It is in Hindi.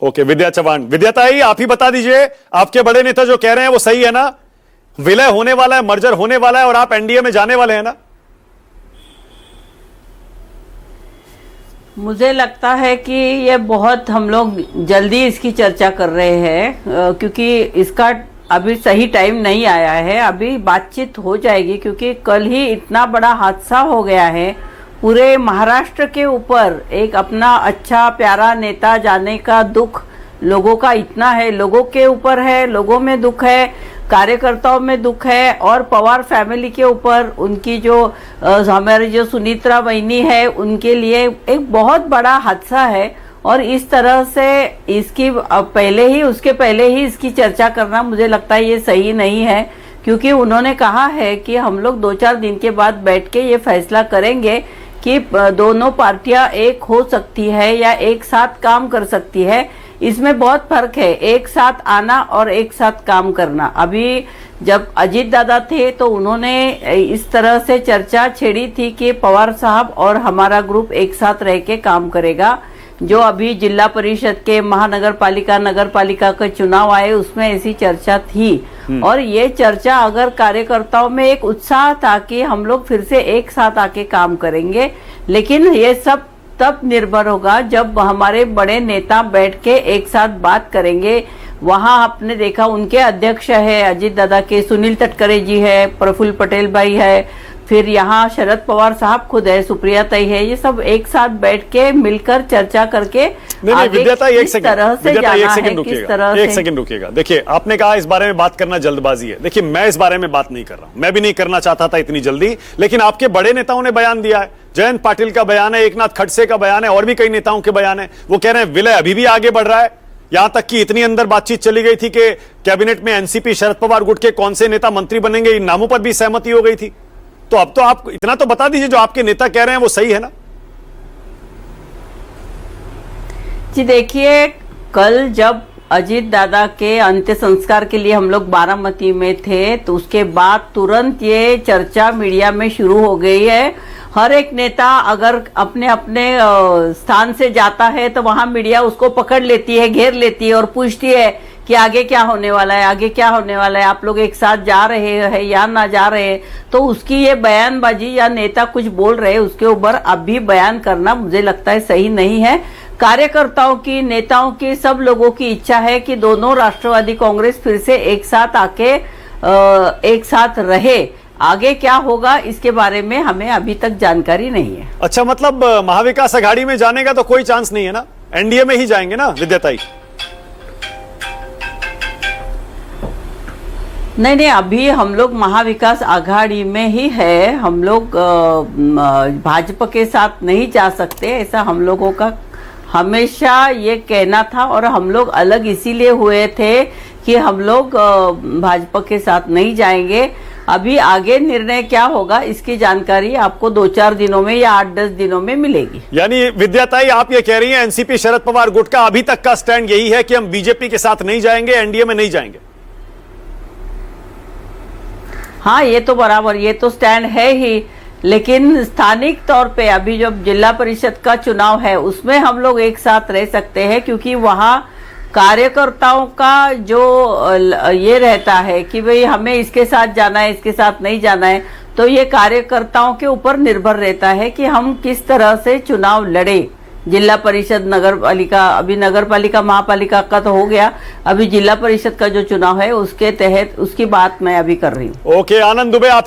ओके, विद्या चव्हाण। विद्याताई, आप ही बता दीजिए, आपके बड़े नेता जो कह रहे हैं वो सही है ना? विलय होने वाला है, मर्जर होने वाला है और आप एनडीए में जाने वाले हैं ना? मुझे लगता है कि ये बहुत हम लोग जल्दी इसकी चर्चा कर रहे हैं, क्योंकि इसका अभी सही टाइम नहीं आया है। अभी बातचीत हो जाएगी, क्योंकि कल ही इतना बड़ा हादसा हो गया है। पूरे महाराष्ट्र के ऊपर एक अपना अच्छा प्यारा नेता जाने का दुख लोगों का इतना है, लोगों के ऊपर है, लोगों में दुख है, कार्यकर्ताओं में दुख है, और पवार फैमिली के ऊपर उनकी जो हमारी जो सुनीत्रा बहनी है उनके लिए एक बहुत बड़ा हादसा है। और इस तरह से इसकी उसके पहले ही इसकी चर्चा करना मुझे लगता है ये सही नहीं है, क्योंकि उन्होंने कहा है कि हम लोग 2-4 दिन के बाद बैठ के ये फैसला करेंगे कि दोनों पार्टियां एक हो सकती है या एक साथ काम कर सकती है। इसमें बहुत फर्क है, एक साथ आना और एक साथ काम करना। अभी जब अजीत दादा थे तो उन्होंने इस तरह से चर्चा छेड़ी थी कि पवार साहब और हमारा ग्रुप एक साथ रह के काम करेगा। जो अभी जिला परिषद के महानगर पालिका नगर पालिका का चुनाव आए उसमें ऐसी चर्चा थी, और ये चर्चा अगर कार्यकर्ताओं में एक उत्साह था कि हम लोग फिर से एक साथ आके काम करेंगे। लेकिन ये सब तब निर्भर होगा जब हमारे बड़े नेता बैठ के एक साथ बात करेंगे। वहां आपने देखा उनके अध्यक्ष है अजीत दादा के सुनील तटकरे जी है, प्रफुल्ल पटेल भाई है, फिर यहाँ शरद पवार साहब खुद है, सुप्रिया ताई है। ये सब एक साथ बैठ के मिलकर चर्चा करके एक सेकंड रुकिएगा। देखिए, आपने कहा इस बारे में बात करना जल्दबाजी है। देखिए, मैं इस बारे में बात नहीं कर रहा हूं, मैं भी नहीं करना चाहता था इतनी जल्दी, लेकिन आपके बड़े नेताओं ने बयान दिया है। जयंत पाटिल का बयान है, एकनाथ खड़से का बयान है, और भी कई नेताओं के बयान है। वो कह रहे हैं विलय अभी भी आगे बढ़ रहा है। यहां तक कि इतनी अंदर बातचीत चली गई थी कि कैबिनेट में एनसीपी शरद पवार गुट के कौन से नेता मंत्री बनेंगे, इन नामों पर भी सहमति हो गई थी। तो अब तो आप इतना तो बता दीजिए, जो आपके नेता कह रहे हैं वो सही है ना? जी देखिए, कल जब अजीत दादा के अंत्य संस्कार के लिए हम लोग बारामती में थे तो उसके बाद तुरंत ये चर्चा मीडिया में शुरू हो गई है। हर एक नेता अगर अपने अपने स्थान से जाता है तो वहां मीडिया उसको पकड़ लेती है, घेर लेती है और पूछती है कि आगे क्या होने वाला है, आगे क्या होने वाला है, आप लोग एक साथ जा रहे हैं या ना जा रहे हैं। तो उसकी ये बयानबाजी या नेता कुछ बोल रहे हैं उसके ऊपर अभी बयान करना मुझे लगता है सही नहीं है। कार्यकर्ताओं की, नेताओं की, सब लोगों की इच्छा है कि दोनों राष्ट्रवादी कांग्रेस फिर से एक साथ आके एक साथ रहे। आगे क्या होगा इसके बारे में हमें अभी तक जानकारी नहीं है। अच्छा, मतलब महाविकास आघाड़ी में जाने का तो कोई चांस नहीं है ना? एनडीए में ही जाएंगे ना विद्याताई? नहीं, अभी हम लोग महाविकास आघाड़ी में ही है। हम लोग भाजपा के साथ नहीं जा सकते, ऐसा हम लोगों का हमेशा ये कहना था। और हम लोग अलग इसीलिए हुए थे कि हम लोग भाजपा के साथ नहीं जाएंगे। अभी आगे निर्णय क्या होगा इसकी जानकारी आपको 2-4 दिनों में या 8-10 दिनों में मिलेगी। यानी विद्याताई, आप ये कह रही हैं एनसीपी शरद पवार गुट का अभी तक का स्टैंड यही है कि हम बीजेपी के साथ नहीं जाएंगे, एनडीए में नहीं जाएंगे? हाँ, ये तो बराबर, ये तो स्टैंड है ही। लेकिन स्थानिक तौर पे अभी जब जिला परिषद का चुनाव है उसमें हम लोग एक साथ रह सकते हैं, क्योंकि वहाँ कार्यकर्ताओं का जो ये रहता है कि भाई हमें इसके साथ जाना है, इसके साथ नहीं जाना है। तो ये कार्यकर्ताओं के ऊपर निर्भर रहता है कि हम किस तरह से चुनाव लड़े। जिला परिषद, नगर पालिका, अभी नगर पालिका महापालिका का तो हो गया, अभी जिला परिषद का जो चुनाव है उसके तहत उसकी बात मैं अभी कर रही हूँ। ओके, आनंद दुबे, आप